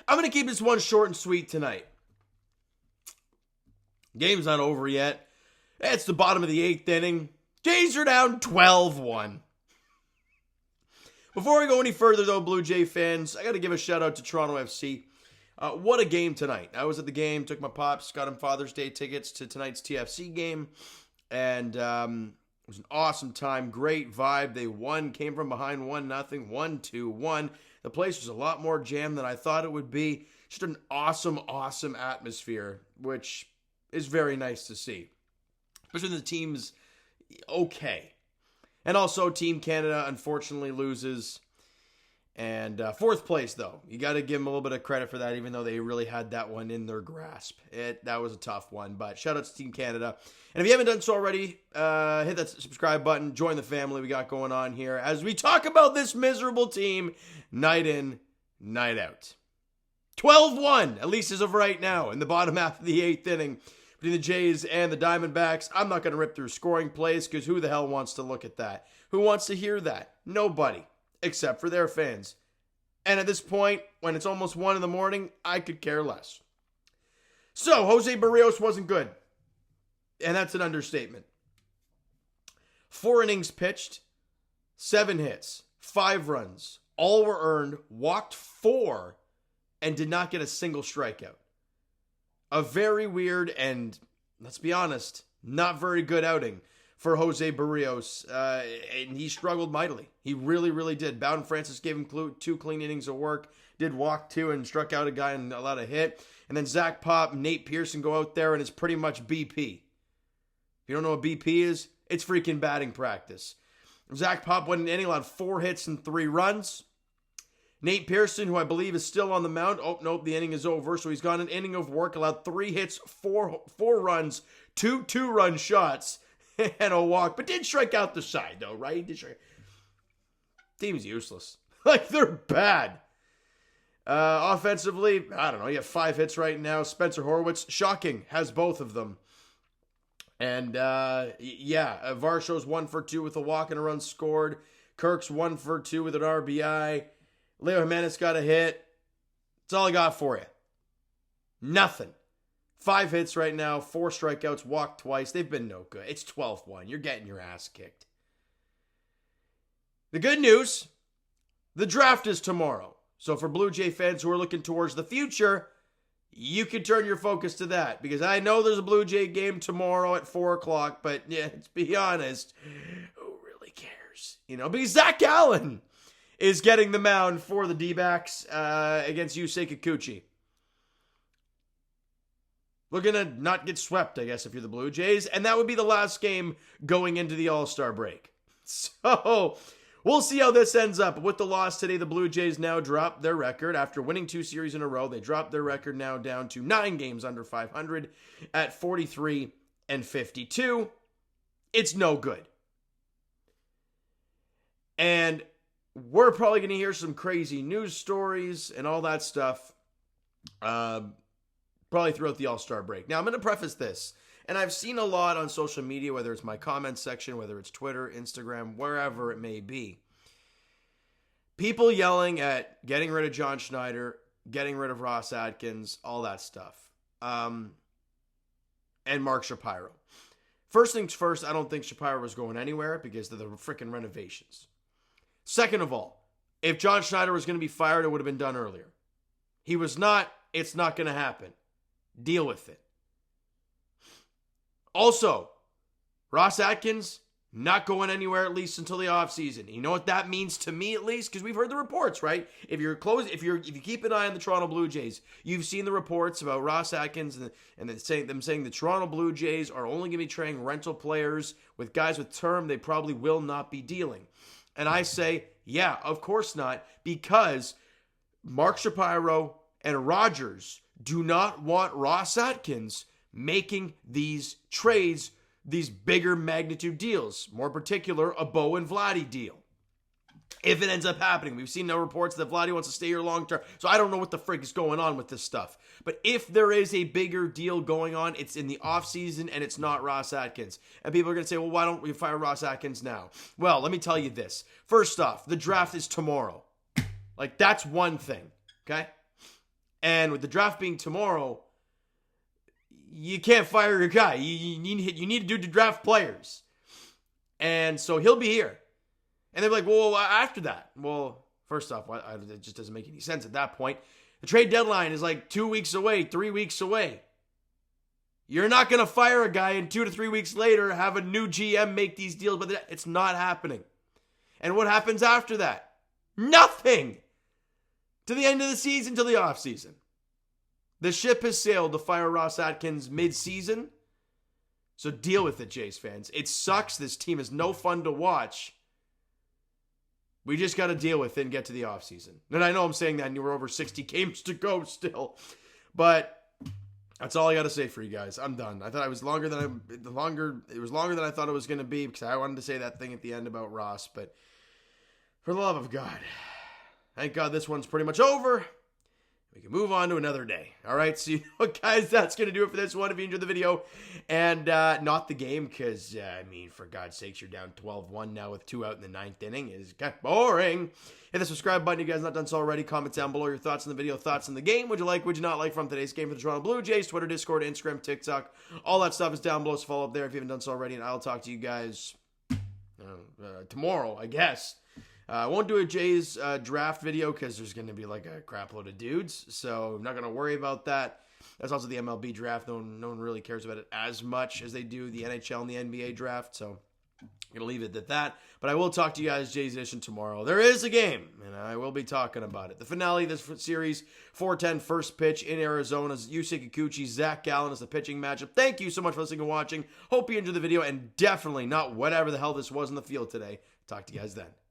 I'm going to keep this one short and sweet tonight. Game's not over yet. It's the bottom of the 8th inning. Jays are down 12-1. Before we go any further, though, Blue Jay fans, I got to give a shout-out to Toronto FC. What a game tonight. I was at the game, took my pops, got him Father's Day tickets to tonight's TFC game, and it was an awesome time, great vibe. They won, came from behind 1-0, 1-2-1. The place was a lot more jammed than I thought it would be. Just an awesome, awesome atmosphere, which is very nice to see. Especially when the team's okay. And also, Team Canada unfortunately loses. And fourth place, though. You got to give them a little bit of credit for that, even though they really had that one in their grasp. That was a tough one, but shout out to Team Canada. And if you haven't done so already, hit that subscribe button. Join the family we got going on here as we talk about this miserable team night in, night out. 12-1, at least as of right now, in the bottom half of the 8th inning. Between the Jays and the Diamondbacks. I'm not going to rip through scoring plays because who the hell wants to look at that? Who wants to hear that? Nobody, except for their fans. And at this point, when it's almost 1 in the morning, I could care less. So, Jose Barrios wasn't good. And that's an understatement. 4 innings pitched, 7 hits, 5 runs. All were earned, walked 4, and did not get a single strikeout. A very weird and, let's be honest, not very good outing for Jose Barrios. And he struggled mightily. He really, really did. Bowden Francis gave him 2 clean innings of work. Did walk 2 and struck out a guy and allowed a hit. And then Zach Pop, Nate Pearson go out there and it's pretty much BP. If you don't know what BP is, it's freaking batting practice. Zach Pop went in the inning, allowed 4 hits and 3 runs. Nate Pearson, who I believe is still on the mound. Oh, nope, the inning is over. So he's got an inning of work, allowed 3 hits, 4 runs, 2 2-run shots, and a walk. But did strike out the side, though, right? Team's useless. Like, they're bad. Offensively, I don't know. You have 5 hits right now. Spencer Horwitz, shocking, has both of them. And, Varsho's 1 for 2 with a walk and a run scored. Kirk's 1 for 2 with an RBI. Leo Jimenez got a hit. That's all I got for you. Nothing. 5 hits right now, 4 strikeouts, walked twice. They've been no good. It's 12-1. You're getting your ass kicked. The good news, the draft is tomorrow. So for Blue Jay fans who are looking towards the future, you can turn your focus to that. Because I know there's a Blue Jay game tomorrow at 4 o'clock. But yeah, let's be honest, who really cares? Because Zach Allen is getting the mound for the D-backs against Yusei Kikuchi. Looking to not get swept, I guess, if you're the Blue Jays. And that would be the last game going into the All-Star break. So, we'll see how this ends up. With the loss today, the Blue Jays now drop their record. After winning 2 series in a row, they dropped their record now down to 9 games under 500 at 43-52. It's no good. And we're probably going to hear some crazy news stories and all that stuff probably throughout the All-Star break. Now, I'm going to preface this, and I've seen a lot on social media, whether it's my comment section, whether it's Twitter, Instagram, wherever it may be. People yelling at getting rid of John Schneider, getting rid of Ross Atkins, all that stuff. And Mark Shapiro. First things first, I don't think Shapiro was going anywhere because of the freaking renovations. Second of all, if John Schneider was going to be fired, it would have been done earlier. He was not. It's not going to happen. Deal with it. Also, Ross Atkins, not going anywhere at least until the offseason. You know what that means to me at least? Because we've heard the reports, right? If you keep an eye on the Toronto Blue Jays, you've seen the reports about Ross Atkins and them saying the Toronto Blue Jays are only going to be trading rental players with guys with term they probably will not be dealing. And I say, yeah, of course not, because Mark Shapiro and Rogers do not want Ross Atkins making these trades, these bigger magnitude deals. More particular, a Bo and Vladdy deal. If it ends up happening, we've seen no reports that Vladdy wants to stay here long term. So I don't know what the frick is going on with this stuff. But if there is a bigger deal going on, it's in the offseason and it's not Ross Atkins. And people are going to say, well, why don't we fire Ross Atkins now? Well, let me tell you this. First off, the draft is tomorrow. Like, that's one thing, okay? And with the draft being tomorrow, you can't fire your guy. You need to draft players. And so he'll be here. And they're like, well, after that. Well, first off, it just doesn't make any sense at that point. The trade deadline is like 2 weeks away, 3 weeks away. You're not going to fire a guy and 2 to 3 weeks later have a new GM make these deals, but it's not happening. And what happens after that? Nothing! To the end of the season, to the offseason. The ship has sailed to fire Ross Atkins mid-season. So deal with it, Jays fans. It sucks. This team is no fun to watch. We just got to deal with it and get to the offseason. And I know I'm saying that and we're over 60 games to go still. But that's all I got to say for you guys. I'm done. I thought it was longer than I thought it was going to be because I wanted to say that thing at the end about Ross. But for the love of God, thank God this one's pretty much over. We can move on to another day. All right, so you know what, guys, that's going to do it for this one. If you enjoyed the video and not the game, because, for God's sakes, you're down 12-1 now with 2 out in the 9th inning. It is kind of boring. Hit the subscribe button if you guys not done so already. Comment down below your thoughts on the video, thoughts on the game. Would you like, would you not like from today's game for the Toronto Blue Jays? Twitter, Discord, Instagram, TikTok. All that stuff is down below, so follow up there if you haven't done so already. And I'll talk to you guys tomorrow, I guess. I won't do a Jays draft video because there's going to be like a crap load of dudes. So I'm not going to worry about that. That's also the MLB draft. No one really cares about it as much as they do the NHL and the NBA draft. So I'm going to leave it at that. But I will talk to you guys Jays Edition tomorrow. There is a game, and I will be talking about it. The finale of this series, 4:10 first pitch in Arizona's Yusei Kikuchi, Zach Gallen is the pitching matchup. Thank you so much for listening and watching. Hope you enjoyed the video, and definitely not whatever the hell this was in the field today. Talk to you guys then.